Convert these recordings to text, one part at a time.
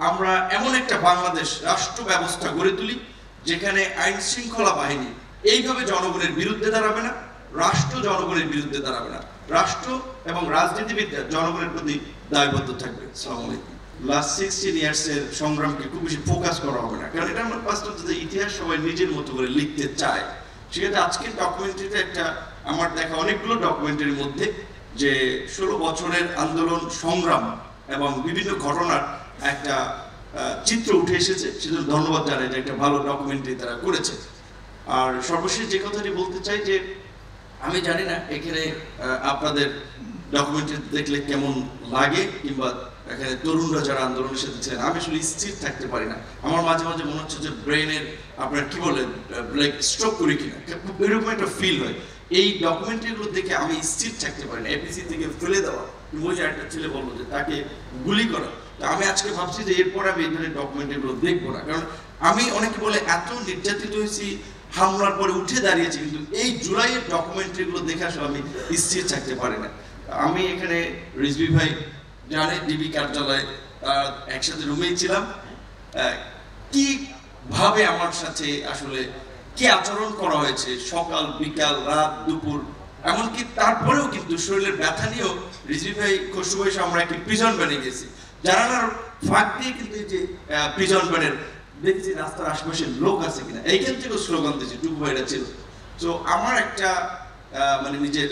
আমরা এমন একটা বাংলাদেশ রাষ্ট্র ব্যবস্থা গড়ে তুলি যেখানে আইন শৃঙ্খলা বাহিনী এইভাবে জনগণের বিরুদ্ধে দাঁড়াবে না, রাষ্ট্র জনগণের বিরুদ্ধে দাঁড়াবে না, রাষ্ট্র এবং রাজনীতিবিদরা জনগণের প্রতি দায়বদ্ধ থাকবে। আসসালামু আলাইকুম। লাস্ট 16 ইয়ার্স এর সংগ্রামকে খুব বেশি ফোকাস করা হবে না, কারণ এটা আমার বাস্তব যে ইতিহাস সবাই নিজের মতো করে লিখতে চায়। সেক্ষেত্রে আজকের ডকুমেন্টারিতে একটা আমার দেখা অনেকগুলো ডকুমেন্টারির মধ্যে যে 16 বছরের আন্দোলন সংগ্রাম এবং বিভিন্ন ঘটনার একটা চিত্র উঠে এসেছে, সেজন্য ধন্যবাদ জানাই যে একটা ভালো ডকুমেন্টারি তারা করেছে। আর সর্বশেষ যে কথাটি বলতে চাই যে আমি জানি না এখানে আপনাদের ডকুমেন্টারি দেখলে কেমন লাগে, কিংবা এখানে তরুণরা যারা আন্দোলনের সাথে ছিলেন, আমি আসলে স্থির থাকতে পারি না। আমার মাঝে মাঝে মনে হচ্ছে যে ব্রেনের আপনার কি বলেন লাইক স্ট্রোক করি কিনা, এরকম একটা ফিল হয়। এই ডকুমেন্টারিগুলো দেখে আমি স্থির থাকতে পারি না। এপিসি থেকে ফেলে দেওয়া, ওই যে একটা ছেলে বললো যে তাকে গুলি করা, তো আমি আজকে ভাবছি যে এরপর আমি এই ধরনের ডকুমেন্টারিগুলো দেখবো না, কারণ আমি অনেকে বলে এত নির্যাতিত হয়েছি, হামলার পরে উঠে দাঁড়িয়েছি, কিন্তু এই জুলাইয়ের ডকুমেন্টারিগুলো দেখে আসলে আমি স্থির থাকতে পারি না। আমি এখানে রিজভী ভাই জানে ডিবি কার্যালয়ে একসাথে রুমেই ছিলাম, কি ভাবে আমার সাথে আসলে কি আচরণ করা হয়েছে, সকাল বিকাল রাত দুপুর, এমনকি তারপরেও কিন্তু শরীরের ব্যথা নিয়েও রিজভী ভাই খসরু ভাই আমরা একটি প্রিজন ভ্যানে গেছি, জানালার ফাঁক দিয়ে কিন্তু যে প্রিজন ভ্যানের দেখছি রাস্তার আশেপাশে লোক আছে কিনা, এইখান থেকেও স্লোগান দিয়েছি, টুকু ভাইরা ছিল। তো আমার একটা মানে নিজের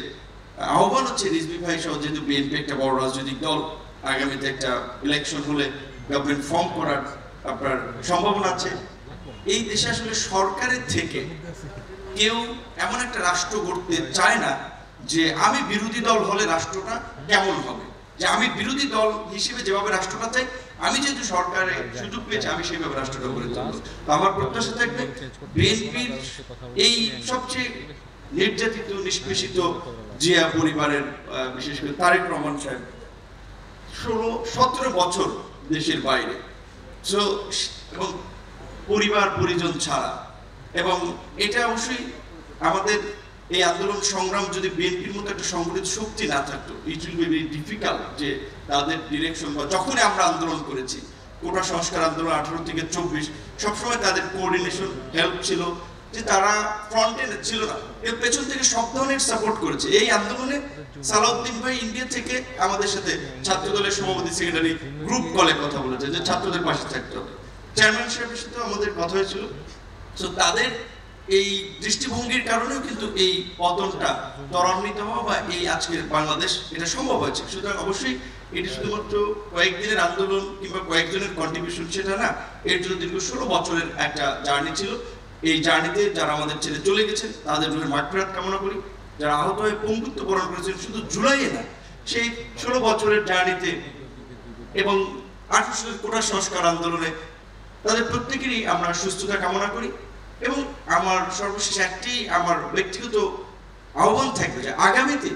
আহ্বান হচ্ছে রিজভী ভাই সহ, যেহেতু বিএনপি একটা বড় রাজনৈতিক দল, আগামীতে একটা ইলেকশন হলে গভর্নমেন্ট ফর্ম করার আপনার সম্ভাবনা আছে। এই দেশে আসলে সরকারের থেকে কেউ এমন একটা রাষ্ট্র গড়তে চায় না যে আমি বিরোধী দল হলে রাষ্ট্রটা কেমন হবে, যে আমি বিরোধী দল হিসেবে যেভাবে রাষ্ট্রটা চাই, আমি যেহেতু সরকারে সুযোগ পেয়েছি আমি সেইভাবে রাষ্ট্রটা গড়ে তুলব। তো আমার প্রত্যাশা থাকবে বিএনপির এই সবচেয়ে নির্যাতিত নিষ্পেষিত জিয়া পরিবারের, বিশেষ করে তারেক রহমান সাহেব 16-17 বছর দেশের বাইরে, এবং পরিবার পরিজন ছাড়া, এবং এটা অবশ্যই আমাদের এই আন্দোলন সংগ্রাম যদি বিএনপির মতো একটা সংগঠিত শক্তি না থাকতো, it will be very difficult যে তাদের ডিরেকশন, বা যখনই আমরা আন্দোলন করেছি কোটা সংস্কার আন্দোলন 18 থেকে 24, সবসময় তাদের কোঅর্ডিনেশন হেল্প ছিল, যে তারা ফ্রন্টে ছিল না, এর পেছন থেকে সব ধরনের সাপোর্ট করেছে। এই আন্দোলনে সালাউদ্দিন ভাই ইন্ডিয়া থেকে আমাদের সাথে ছাত্র দলের সভাপতি সেক্রেটারি গ্রুপ কলে কথা বলেছে যে ছাত্রদের পাশে থাকতে হবে, চেয়ারম্যান সাহেবের সাথে আমাদের কথা হয়েছিল। তো তাদের এই দৃষ্টিভঙ্গির কারণেও কিন্তু এই পতনটা ত্বরান্বিত হওয়া বা এই আজকের বাংলাদেশ এটা সম্ভব হয়েছে। সুতরাং অবশ্যই এটি শুধুমাত্র কয়েকদিনের আন্দোলন কিংবা কয়েকজনের কন্ট্রিবিউশন সেটা না, এর জন্য দীর্ঘ 16 বছরের একটা জার্নি ছিল। এই জার্নিতে যারা আমাদের ছেড়ে চলে গেছেন তাদের রুহের মাগফিরাত কামনা করি, যারা আহত হয়ে পঙ্গুত্ব বরণ করেছেন শুধু জুলাইয়ে না, সেই 16 বছরের জার্নিতে এবং 18 সালের কোটা সংস্কার আন্দোলনে তাদের প্রত্যেকেরই আমরা সুস্থতা কামনা করি। এবং আমার সর্বশেষ একটি আমার ব্যক্তিগত আহ্বান থাকবে যে আগামীতে